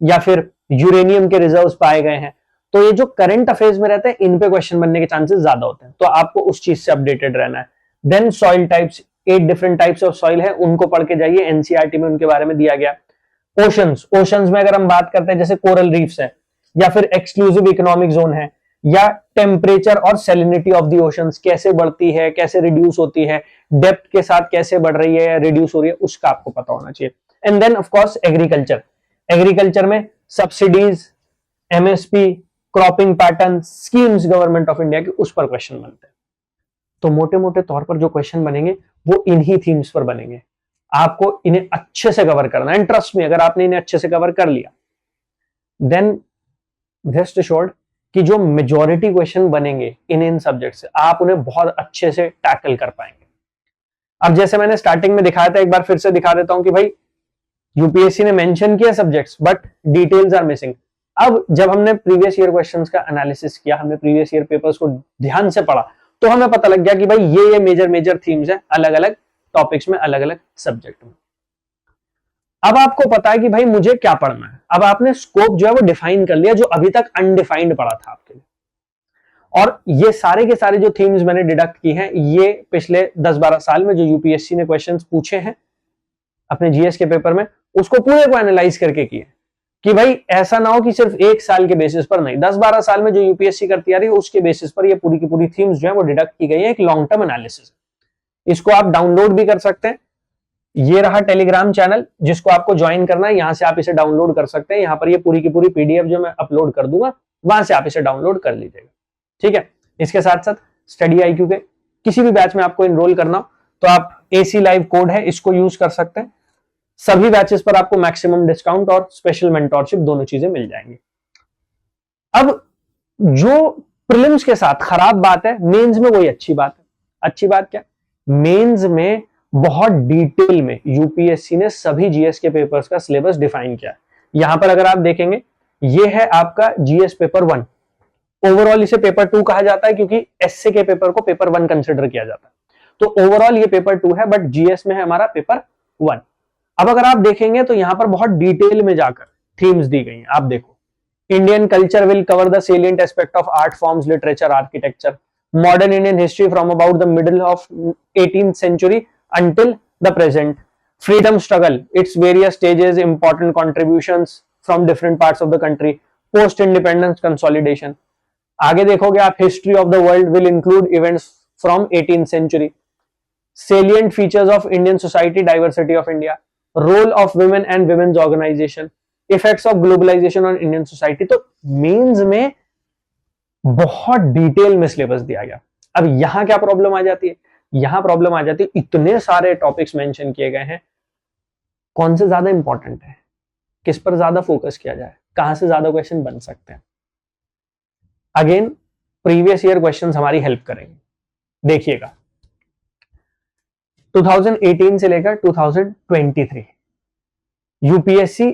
या फिर यूरेनियम के रिजर्व्स पाए गए हैं, तो ये जो करंट अफेयर्स में रहते हैं इन पे क्वेश्चन बनने के चांसेस ज्यादा होते हैं, तो आपको उस चीज से अपडेटेड रहना है। Then soil types, 8 different types of soil है, उनको पढ़ के जाइए, एनसीईआरटी में उनके बारे में दिया गया। ओशंस में अगर हम बात करते हैं, जैसे कोरल रीफ्स है, या फिर एक्सक्लूसिव इकोनॉमिक जोन है, या टेम्परेचर और सैलिनिटी ऑफ द ओशंस कैसे बढ़ती है, कैसे रिड्यूस होती है, डेप्थ के साथ कैसे बढ़ रही है, रिड्यूस हो रही है, उसका आपको पता होना चाहिए। And then of course agriculture में subsidies, MSP, cropping pattern, schemes government of India की, उस पर क्वेश्चन बनते हैं। तो मोटे मोटे तौर पर जो क्वेश्चन बनेंगे वो इन्हीं थीम्स पर बनेंगे, आपको इन्हें अच्छे से कवर करना है। ट्रस्ट में अगर आपने इन्हें अच्छे से कवर कर लिया, देन रेस्ट एश्योर्ड कि जो मेजॉरिटी क्वेश्चन बनेंगे इन सब्जेक्ट से, आप उन्हें बहुत अच्छे से टैकल कर पाएंगे। अब जैसे मैंने स्टार्टिंग में दिखाया था, एक बार फिर से दिखा देता हूं कि भाई यूपीएससी ने मेंशन किया subjects, but details are missing. अब जब हमने प्रीवियस ईयर क्वेश्चंस का एनालिसिस किया, हमने प्रीवियस ईयर पेपर्स को ध्यान से पढ़ा, तो हमें पता लग गया कि भाई ये मेजर थीम्स है अलग अलग टॉपिक्स में, अलग अलग सब्जेक्ट में। अब आपको पता है कि भाई मुझे क्या पढ़ना है, अब आपने स्कोप जो है वो डिफाइन कर लिया, जो अभी तक अनडिफाइंड पड़ा था आपके लिए। और ये सारे के सारे जो थीम्स मैंने डिडक्ट की हैं, ये पिछले 10-12 साल में जो यूपीएससी ने क्वेश्चंस पूछे हैं अपने जीएस के पेपर में, उसको पूरे को एनालाइज करके किए, कि भाई ऐसा ना हो कि सिर्फ 1 साल के बेसिस पर नहीं, 10-12 साल में जो यूपीएससी करती आ रही है उसके बेसिस पर ये पूरी की पूरी थीम्स जो है वो डिडक्ट की गई है। एक लॉन्ग टर्म एनालिसिस, इसको आप डाउनलोड भी कर सकते हैं, ये रहा टेलीग्राम चैनल, जिसको आपको ज्वाइन करना है, यहां से आप इसे डाउनलोड कर सकते हैं। यहां पर ये पूरी की पूरी पीडीएफ जो मैं अपलोड कर दूंगा, वहां से आप इसे डाउनलोड कर लीजिएगा, ठीक है। इसके साथ साथ स्टडी IQ के किसी भी बैच में आपको इनरोल करना हो तो आप AC लाइव कोड है, इसको यूज कर सकते हैं। सभी बैचेस पर आपको मैक्सिमम डिस्काउंट और स्पेशल मेंटोरशिप दोनों चीजें मिल जाएंगी। अब जो प्रीलिम्स के साथ खराब बात है, मेंस में वही अच्छी बात है। अच्छी बात क्या? मेंस में बहुत डिटेल में यूपीएससी ने सभी जीएस के पेपर्स का सिलेबस डिफाइन किया है। यहां पर अगर आप देखेंगे, ये है आपका जीएस पेपर 1। ओवरऑल इसे पेपर 2 कहा जाता है क्योंकि एसए के पेपर को पेपर 1 कंसिडर किया जाता है। तो ओवरऑल ये पेपर 2 है, बट जीएस में है हमारा पेपर 1। अब अगर आप देखेंगे तो यहां पर बहुत डिटेल में जाकर थीम्स दी गई हैं। आप देखो, Indian culture will cover the salient aspect of art forms, literature, architecture, modern Indian history from about the middle of 18th century until the present, freedom struggle, its various stages, important contributions from different parts of the country, post independence consolidation. आगे देखोगे आप, history of the world will include events from 18th century, salient features of Indian society, diversity of India, role of women and women's organization, effects of globalization on Indian society। तो mains में बहुत detail में syllabus दिया गया। अब यहां क्या problem आ जाती है? यहां प्रॉब्लम आ जाती है, इतने सारे टॉपिक्स मेंशन किए गए हैं, कौन से ज्यादा इंपॉर्टेंट है, किस पर ज्यादा फोकस किया जाए, कहां से ज्यादा क्वेश्चन बन सकते हैं। अगेन प्रीवियस ईयर क्वेश्चंस हमारी हेल्प करेंगे। देखिएगा, 2018 से लेकर 2023 यूपीएससी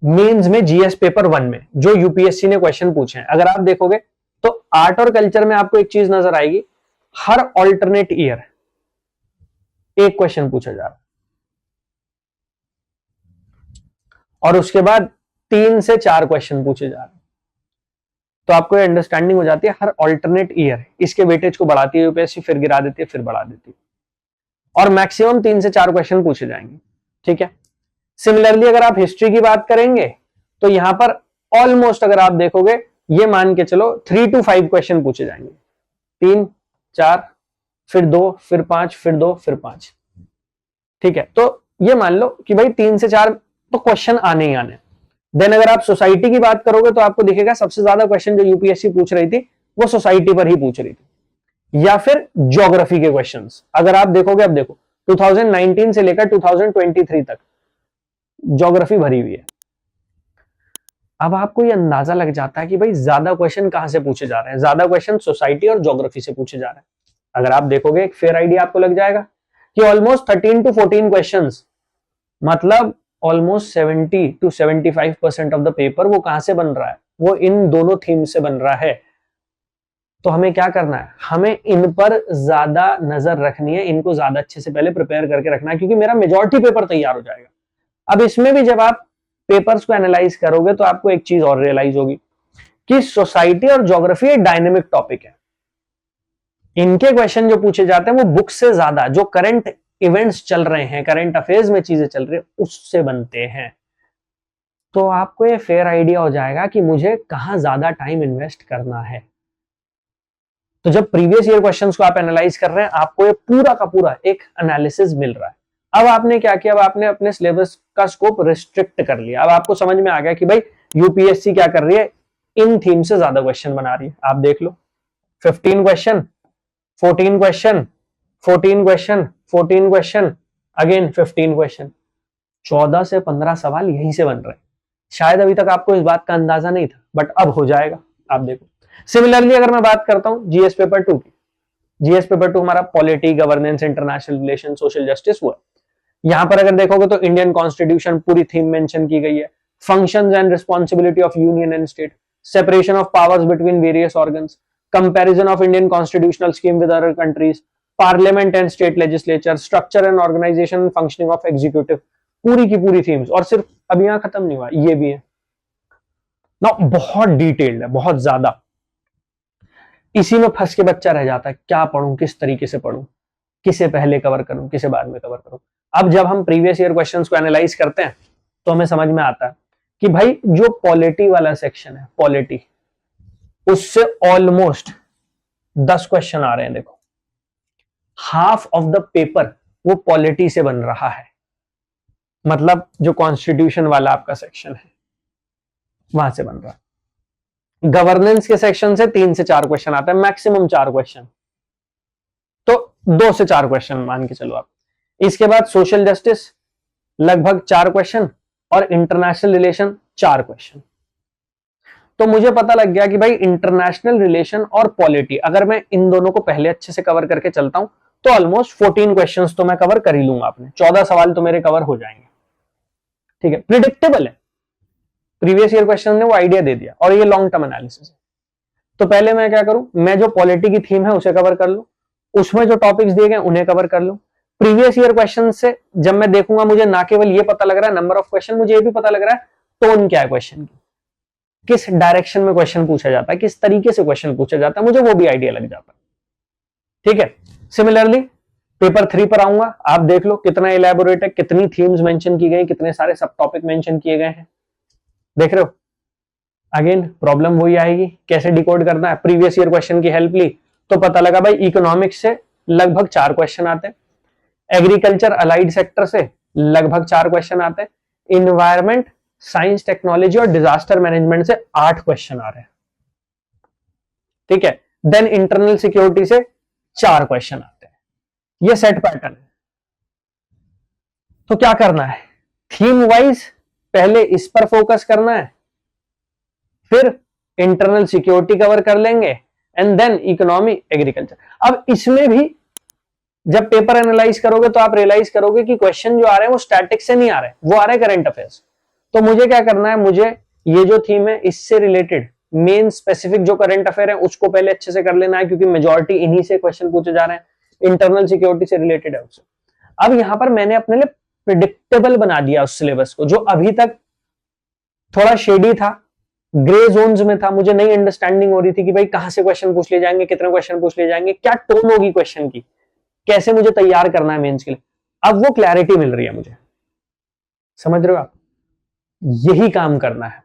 मेंस में जीएस पेपर 1 में जो यूपीएससी ने क्वेश्चन पूछे हैं, अगर आप देखोगे तो आर्ट और कल्चर में आपको एक चीज नजर आएगी, हर ऑल्टरनेट ईयर एक क्वेश्चन पूछा जा रहा है, और उसके बाद 3 से 4 क्वेश्चन पूछे जा रहे हैं। तो आपको ये अंडरस्टैंडिंग हो जाती है, हर ऑल्टरनेट ईयर इसके वेटेज को बढ़ाती है यूपीएससी, फिर गिरा देती है, फिर बढ़ा देती है, और मैक्सिमम 3 से 4 क्वेश्चन पूछे जाएंगे, ठीक है। सिमिलरली अगर आप हिस्ट्री की बात करेंगे तो यहां पर ऑलमोस्ट अगर आप देखोगे, ये मान के चलो 3 to 5 क्वेश्चन पूछे जाएंगे, 3, 4, फिर 2, फिर 5, फिर 2, फिर 5, ठीक है। तो ये मान लो कि भाई 3 से 4 तो क्वेश्चन आने ही आने। देन अगर आप सोसाइटी की बात करोगे तो आपको दिखेगा सबसे ज्यादा क्वेश्चन जो यूपीएससी पूछ रही थी वो सोसाइटी पर ही पूछ रही थी, या फिर ज्योग्राफी के क्वेश्चंस। अगर आप देखोगे, अब देखो 2019 से लेकर 2023 तक ज्योग्राफी भरी हुई है। अब आपको ये अंदाजा लग जाता है कि भाई ज्यादा क्वेश्चन कहां से पूछे जा रहे हैं, ज्यादा क्वेश्चन सोसाइटी और ज्योग्राफी से पूछे जा रहे हैं। अगर आप देखोगे एक फेयर आइडिया आपको लग जाएगा कि ऑलमोस्ट 13 to 14 क्वेश्चंस, मतलब almost 70 to 75% of the paper वो कहां से बन रहा है, वो इन दोनों थीम से बन रहा है। तो हमें क्या करना है, हमें इन पर ज्यादा नजर रखनी है, इनको ज्यादा अच्छे से पहले प्रिपेयर करके रखना है, क्योंकि मेरा मेजॉरिटी पेपर तैयार हो जाएगा। अब इसमें भी जब आप पेपर्स को एनालाइज करोगे तो आपको एक चीज और रियलाइज होगी कि सोसाइटी और ज्योग्राफी एक डायनेमिक टॉपिक है। इनके क्वेश्चन जो पूछे जाते हैं वो बुक से ज्यादा जो करंट इवेंट्स चल रहे हैं, करंट अफेयर्स में चीजें चल रही है, उससे बनते हैं। तो आपको ये फेयर आइडिया हो जाएगा कि मुझे कहां ज्यादा टाइम इन्वेस्ट करना है। तो जब प्रीवियस ईयर क्वेश्चंस को आप एनालाइज कर रहे हैं, आपको ये पूरा का पूरा एक एनालिसिस मिल रहा है। अब आपने क्या किया, अब आपने अपने सिलेबस का स्कोप रिस्ट्रिक्ट कर लिया। अब आपको समझ में आ गया कि भाई यूपीएससी क्या कर रही है, इन थीम से ज्यादा क्वेश्चन बना रही है। आप देख लो, 15 question, 14 question, 14 question, 14 question, again 15 question, 14 से 15 सवाल यहीं से बन रहे हैं। शायद अभी तक आपको इस बात का अंदाजा नहीं था, बट अब हो जाएगा। आप देखो, सिमिलरली अगर मैं बात करता हूं जीएस पेपर 2 की, जीएस पेपर 2 हमारा polity, governance, international relation, social justice हुआ। यहां पर अगर देखोगे तो इंडियन कॉन्स्टिट्यूशन पूरी थीम मेंशन की गई है, functions and responsibility of union and state, separation of powers between various organs, comparison of Indian constitutional scheme with other countries, parliament and state legislature, structure and organisation and functioning of executive, पूरी की पूरी themes. और सिर्फ अब यहां खत्म नहीं हुआ, ये भी है ना, बहुत डिटेल्ड है, बहुत ज्यादा। इसी में फंस के बच्चा रह जाता है, क्या पढ़ूं, किस तरीके से पढ़ूं, किसे पहले कवर करूं, किसे बाद में कवर करूं। अब जब हम प्रीवियस ईयर क्वेश्चंस को एनालाइज करते हैं तो हमें समझ में आता है कि भाई जो पॉलिटी वाला सेक्शन है, पॉलिटी, उससे ऑलमोस्ट 10 क्वेश्चन आ रहे हैं। देखो, हाफ ऑफ द पेपर वो पॉलिटी से बन रहा है। मतलब जो कॉन्स्टिट्यूशन वाला आपका सेक्शन है वहां से बन रहा है। गवर्नेंस के सेक्शन से 3 से 4 क्वेश्चन आता है, मैक्सिमम 4 क्वेश्चन, तो 2 से 4 क्वेश्चन मान के चलो आप। इसके बाद सोशल जस्टिस लगभग 4 क्वेश्चन और इंटरनेशनल रिलेशन 4 क्वेश्चन। तो मुझे पता लग गया कि भाई इंटरनेशनल रिलेशन और पॉलिटी अगर मैं इन दोनों को पहले अच्छे से कवर करके चलता हूं तो ऑलमोस्ट 14 क्वेश्चंस तो मैं कवर कर ही लूंगा। अपने 14 सवाल तो मेरे कवर हो जाएंगे। ठीक है, प्रिडिक्टेबल है, प्रीवियस ईयर क्वेश्चन ने वो आइडिया दे दिया और ये लॉन्ग टर्म एनालिसिस है। तो पहले मैं क्या करूं, मैं जो पॉलिटी की थीम है उसे कवर कर लूं, उसमें जो टॉपिक्स दिए गए उन्हें कवर कर लूं। प्रीवियस ईयर क्वेश्चन से जब मैं देखूंगा मुझे ना केवल ये पता लग रहा है नंबर ऑफ क्वेश्चन, मुझे ये भी पता लग रहा है टोन क्या है क्वेश्चन की, किस डायरेक्शन में क्वेश्चन पूछा जाता है, किस तरीके से क्वेश्चन पूछा जाता है, मुझे वो भी आइडिया लग जाता है। ठीक है, सिमिलरली पेपर 3 पर आऊंगा, आप देख लो कितना इलेबोरेट है, कितनी थीम्स मेंशन की गई, कितने सारे सब टॉपिक मेंशन किए गए हैं, देख रहे हो। अगेन प्रॉब्लम वही आएगी, कैसे डिकोड करना है। प्रीवियस ईयर क्वेश्चन की हेल्प ली तो पता लगा भाई इकोनॉमिक्स से लगभग 4 क्वेश्चन आते हैं, एग्रीकल्चर अलाइड सेक्टर से लगभग 4 क्वेश्चन आते हैं, इन्वायरमेंट साइंस टेक्नोलॉजी और डिजास्टर मैनेजमेंट से 8 क्वेश्चन आ रहे हैं। ठीक है, देन इंटरनल सिक्योरिटी से 4 क्वेश्चन आते हैं। ये सेट पैटर्न है। तो क्या करना है, थीम वाइज पहले इस पर फोकस करना है, फिर इंटरनल सिक्योरिटी कवर कर लेंगे एंड देन इकोनॉमी एग्रीकल्चर। अब इसमें भी जब पेपर एनालाइज करोगे तो आप रियलाइज करोगे कि क्वेश्चन जो आ रहे हैं वो स्टैटिक से नहीं आ रहे, वो आ रहे करंट अफेयर्स। तो मुझे क्या करना है, मुझे ये जो थीम है इससे रिलेटेड मेन स्पेसिफिक जो करंट अफेयर है उसको पहले अच्छे से कर लेना है, क्योंकि मेजॉरिटी इन्हीं से क्वेश्चन पूछे जा रहे हैं, इंटरनल सिक्योरिटी से रिलेटेड है उससे। अब यहां पर मैंने अपने लिए प्रिडिक्टेबल बना दिया उस सिलेबस को, जो अभी तक थोड़ा शेडी था, ग्रे जोन्स में था, मुझे नई अंडरस्टैंडिंग हो रही थी कि भाई कहां से क्वेश्चन पूछ लिए जाएंगे, कितने क्वेश्चन पूछ लिए जाएंगे, क्या टोन होगी क्वेश्चन की, कैसे मुझे तैयार करना है मेंस के लिए। अब वो क्लैरिटी मिल रही है मुझे, समझ रहे हो आप, यही काम करना है।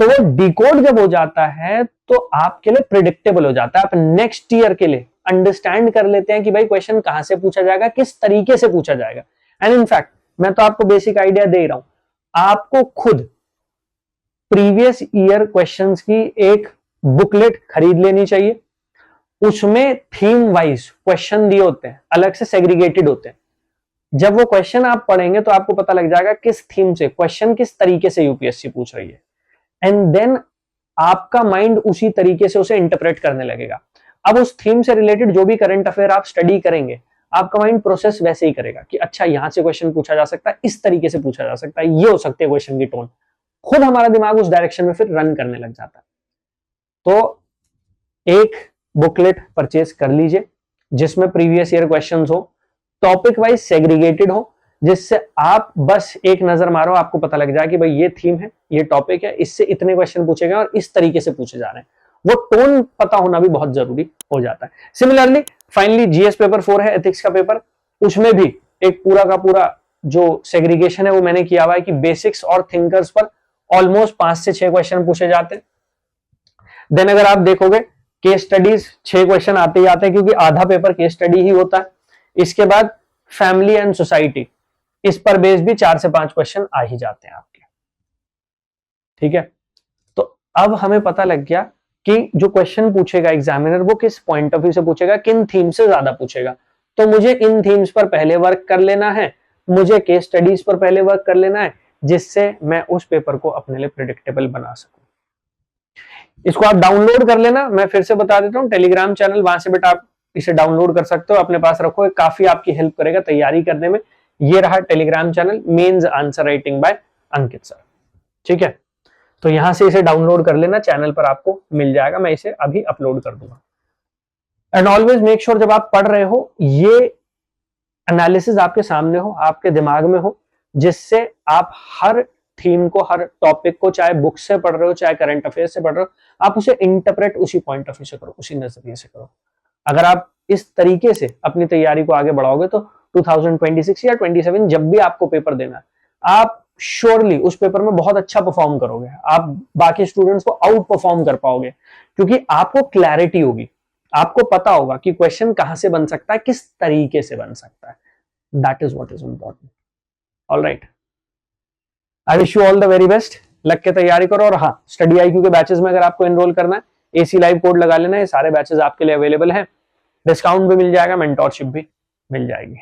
तो वो डिकोड जब हो जाता है तो आपके लिए प्रिडिक्टेबल हो जाता है, आप नेक्स्ट ईयर के लिए अंडरस्टैंड कर लेते हैं कि भाई क्वेश्चन कहां से पूछा जाएगा, किस तरीके से पूछा जाएगा। एंड इनफैक्ट मैं तो आपको बेसिक आइडिया दे रहा हूं, आपको खुद प्रीवियस ईयर क्वेश्चंस की एक बुकलेट खरीद लेनी चाहिए, उसमें थीम वाइज क्वेश्चन दिए होते हैं, अलग से सेग्रीगेटेड होते हैं। जब वो क्वेश्चन आप पढ़ेंगे तो आपको पता लग जाएगा किस थीम से क्वेश्चन किस तरीके से यूपीएससी पूछ रही है, एंड देन आपका माइंड उसी तरीके से उसे इंटरप्रेट करने लगेगा। अब उस थीम से रिलेटेड जो भी करंट अफेयर आप स्टडी करेंगे, आपका माइंड प्रोसेस वैसे ही करेगा कि अच्छा यहां से क्वेश्चन पूछा जा सकता है, इस तरीके से पूछा जा सकता है, ये हो सकते हैं क्वेश्चन की टोन। खुद हमारा दिमाग उस डायरेक्शन में फिर रन करने लग जाता है। तो एक बुकलेट परचेज कर लीजिए जिसमें प्रीवियस ईयर क्वेश्चंस हो, टॉपिक वाइज सेग्रीगेटेड हो, जिससे आप बस एक नजर मारो, आपको पता लग जाए कि भाई ये थीम है, ये टॉपिक है, इससे इतने क्वेश्चन पूछे गए और इस तरीके से पूछे जा रहे हैं। वो टोन पता होना भी बहुत जरूरी हो जाता है। सिमिलरली फाइनली जीएस पेपर 4 है, एथिक्स का पेपर, उसमें भी एक पूरा का पूरा जो सेग्रीगेशन है वो मैंने किया हुआ है कि बेसिक्स और थिंकर्स पर ऑलमोस्ट 5 से 6 क्वेश्चन पूछे जाते हैं। देन अगर आप देखोगे केस स्टडीज 6 क्वेश्चन आते ही आते हैं, क्योंकि आधा पेपर केस स्टडी ही होता है। इसके बाद फैमिली एंड सोसाइटी, इस पर बेस भी 4 से 5 क्वेश्चन आ ही जाते हैं आपके। ठीक है, तो अब हमें पता लग गया कि जो क्वेश्चन पूछेगा एग्जामिनर वो किस पॉइंट ऑफ व्यू से पूछेगा, किन थीम से ज्यादा पूछेगा। तो मुझे इन थीम्स पर पहले वर्क कर लेना है, मुझे केस स्टडीज पर पहले वर्क कर लेना है, जिससे मैं उस पेपर को अपने लिए प्रेडिक्टेबल बना सकूं। इसको आप डाउनलोड कर लेना, मैं फिर से बता देता हूं, टेलीग्राम चैनल, वहां से बेटा आप इसे डाउनलोड कर सकते हो, अपने पास रखो, काफी आपकी हेल्प करेगा तैयारी करने में। ये रहा Telegram channel, mains answer writing by Ankit sir. ठीक है, तो यहां से इसे डाउनलोड कर लेना, चैनल पर आपको मिल जाएगा, मैं इसे अभी अपलोड कर दूंगा। एंड ऑलवेज मेक श्योर जब आप पढ़ रहे हो ये एनालिसिस आपके सामने हो, आपके दिमाग में हो, जिससे आप हर थीम को, हर टॉपिक को, चाहे बुक से पढ़ रहे हो चाहे करंट अफेयर से पढ़ रहे हो, आप उसे इंटरप्रेट उसी पॉइंट ऑफ व्यू से करो, उसी नजरिए से करो। अगर आप इस तरीके से अपनी तैयारी को आगे बढ़ाओगे तो 2026 या 27 जब भी आपको पेपर देना है, आप श्योरली उस पेपर में बहुत अच्छा परफॉर्म करोगे, आप बाकी स्टूडेंट्स को आउट परफॉर्म कर पाओगे, क्योंकि आपको क्लैरिटी होगी, आपको पता होगा कि क्वेश्चन कहां से बन सकता है, किस तरीके से बन सकता है। That is what is important. All right, I wish you all the very best, लग के तैयारी करो। और हाँ, स्टडी IQ के बैचेस में अगर आपको एनरोल करना है, AC लाइव कोड लगा लेना है, सारे बैचेस आपके लिए अवेलेबल हैं, डिस्काउंट भी मिल जाएगा, मेंटोरशिप भी मिल जाएगी।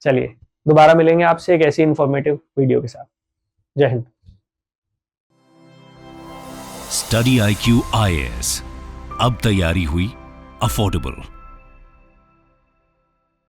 चलिए दोबारा मिलेंगे आपसे एक ऐसी इंफॉर्मेटिव वीडियो के साथ। जय हिंद। स्टडी IQ IAS, अब तैयारी हुई अफोर्डेबल।